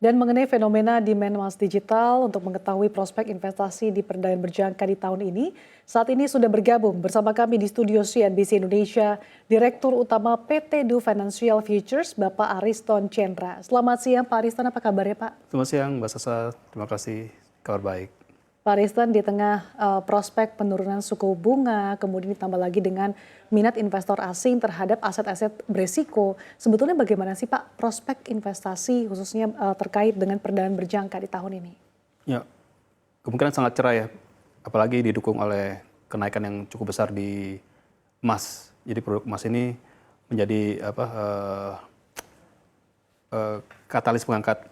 Dan mengenai fenomena demand emas digital untuk mengetahui prospek investasi di perdagangan berjangka di tahun ini, saat ini sudah bergabung bersama kami di studio CNBC Indonesia, Direktur Utama PT Du Financial Futures, Bapak Ariston Chandra. Selamat siang Pak Ariston, apa kabarnya Pak? Selamat siang Mbak Sasa, terima kasih, kabar baik. Pak Ariston, di tengah prospek penurunan suku bunga, kemudian ditambah lagi dengan minat investor asing terhadap aset-aset beresiko, sebetulnya bagaimana sih Pak prospek investasi khususnya terkait dengan perdagangan berjangka di tahun ini? Ya, kemungkinan sangat cerah ya, apalagi didukung oleh kenaikan yang cukup besar di emas. Jadi produk emas ini menjadi katalis pengangkat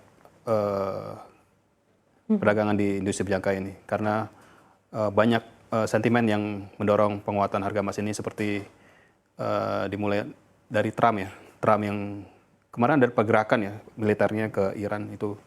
perdagangan di industri berjangka ini, karena banyak sentimen yang mendorong penguatan harga emas ini seperti dimulai dari Trump ya, Trump yang kemarin ada pergerakan ya militernya ke Iran itu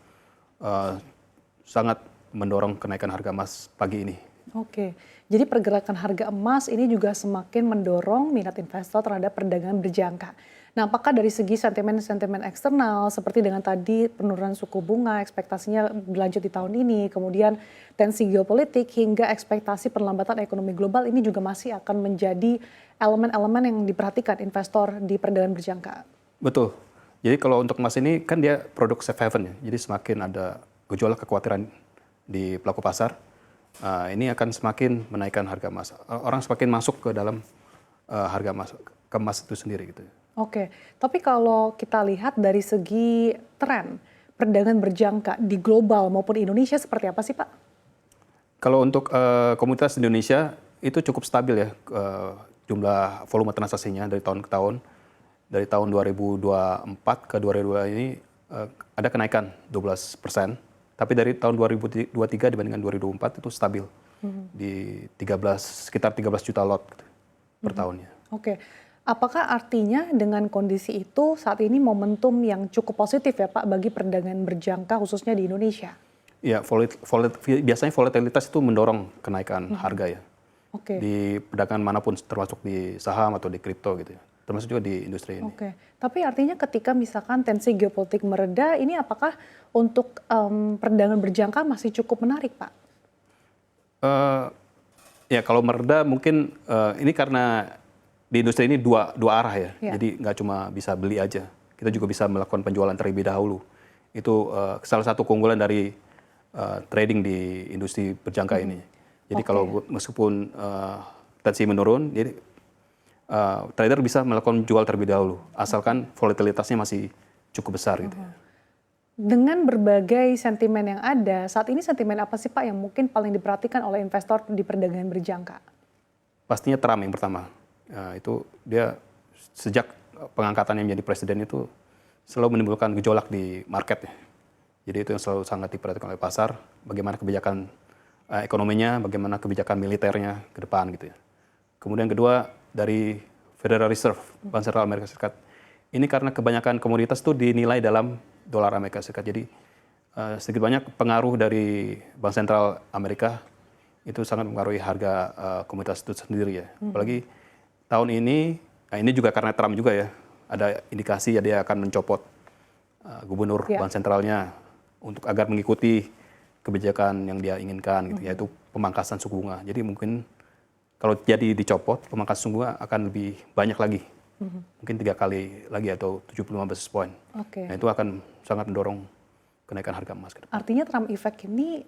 sangat mendorong kenaikan harga emas pagi ini. Oke, jadi pergerakan harga emas ini juga semakin mendorong minat investor terhadap perdagangan berjangka. Nah, apakah dari segi sentimen-sentimen eksternal seperti dengan tadi penurunan suku bunga, ekspektasinya berlanjut di tahun ini, kemudian tensi geopolitik hingga ekspektasi perlambatan ekonomi global ini juga masih akan menjadi elemen-elemen yang diperhatikan investor di perdagangan berjangka? Betul. Jadi kalau untuk emas ini kan dia produk safe haven ya. Jadi semakin ada gejolak kekhawatiran di pelaku pasar, ini akan semakin menaikkan harga emas. Orang semakin masuk ke dalam harga emas, ke emas itu sendiri gitu. Oke, tapi kalau kita lihat dari segi tren perdagangan berjangka di global maupun Indonesia seperti apa sih Pak? Kalau untuk komunitas Indonesia itu cukup stabil ya, jumlah volume transaksinya dari tahun ke tahun. Dari tahun 2024 ke 2022 ini ada kenaikan 12%, tapi dari tahun 2023 dibandingkan 2024 itu stabil di sekitar 13 juta lot gitu, per tahunnya. Oke, apakah artinya dengan kondisi itu saat ini momentum yang cukup positif ya Pak bagi perdagangan berjangka khususnya di Indonesia? Ya, biasanya volatilitas itu mendorong kenaikan harga ya. Oke. Di perdagangan manapun, termasuk di saham atau di kripto gitu ya. Termasuk juga di industri ini. Oke, tapi artinya ketika misalkan tensi geopolitik mereda, ini apakah untuk perdagangan berjangka masih cukup menarik Pak? Ya kalau mereda mungkin ini karena di industri ini dua arah ya. Ya. Jadi nggak cuma bisa beli aja. Kita juga bisa melakukan penjualan terlebih dahulu. Itu salah satu keunggulan dari trading di industri berjangka ini. Jadi kalau meskipun tensi menurun, jadi trader bisa melakukan jual terlebih dahulu, asalkan volatilitasnya masih cukup besar gitu. Dengan berbagai sentimen yang ada, saat ini sentimen apa sih Pak yang mungkin paling diperhatikan oleh investor di perdagangan berjangka? Pastinya Trump yang pertama. Itu dia sejak pengangkatannya menjadi presiden itu selalu menimbulkan gejolak di market. Jadi itu yang selalu sangat diperhatikan oleh pasar, bagaimana kebijakan ekonominya, bagaimana kebijakan militernya ke depan gitu ya. Kemudian kedua dari Federal Reserve, Bank Sentral Amerika Serikat. Ini karena kebanyakan komoditas itu dinilai dalam dolar Amerika Serikat. Jadi sedikit banyak pengaruh dari Bank Sentral Amerika itu sangat mempengaruhi harga komoditas itu sendiri ya. Apalagi tahun ini juga karena Trump juga ya, ada indikasi ya dia akan mencopot gubernur Bank Sentralnya untuk agar mengikuti kebijakan yang dia inginkan gitu, yaitu pemangkasan suku bunga. Jadi mungkin kalau jadi dicopot, pemangkasan suku bunga akan lebih banyak lagi. Mungkin 3 kali lagi atau 75 basis point. Nah itu akan sangat mendorong kenaikan harga emas ke depan. Artinya Trump effect ini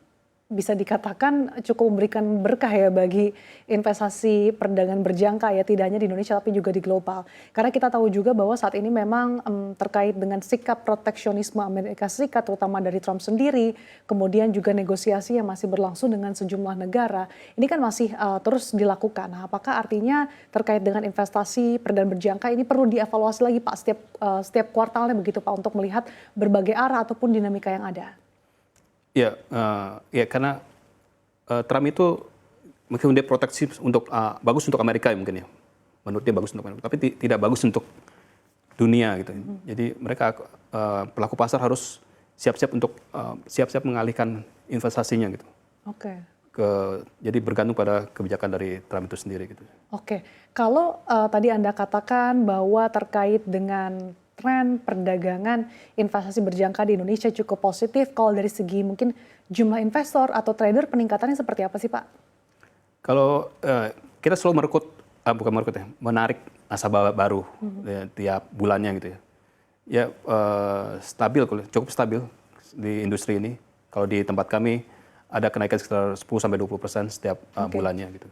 bisa dikatakan cukup memberikan berkah ya bagi investasi perdagangan berjangka ya, tidak hanya di Indonesia tapi juga di global. Karena kita tahu juga bahwa saat ini memang terkait dengan sikap proteksionisme Amerika Serikat terutama dari Trump sendiri, kemudian juga negosiasi yang masih berlangsung dengan sejumlah negara, ini kan masih terus dilakukan. Nah, apakah artinya terkait dengan investasi perdagangan berjangka ini perlu dievaluasi lagi Pak setiap kuartalnya begitu Pak untuk melihat berbagai arah ataupun dinamika yang ada? Ya, karena Trump itu mungkin dia protektif untuk bagus untuk Amerika ya mungkin ya, menurut dia bagus untuk Amerika, tapi tidak bagus untuk dunia gitu. Jadi mereka pelaku pasar harus siap-siap untuk siap-siap mengalihkan investasinya gitu. Oke. Jadi bergantung pada kebijakan dari Trump itu sendiri gitu. Oke, kalau tadi Anda katakan bahwa terkait dengan tren perdagangan investasi berjangka di Indonesia cukup positif. Kalau dari segi mungkin jumlah investor atau trader peningkatannya seperti apa sih Pak? Kalau kita selalu menarik nasabah baru tiap bulannya gitu ya. Ya stabil, cukup stabil di industri ini. Kalau di tempat kami ada kenaikan sekitar 10-20% setiap bulannya gitu.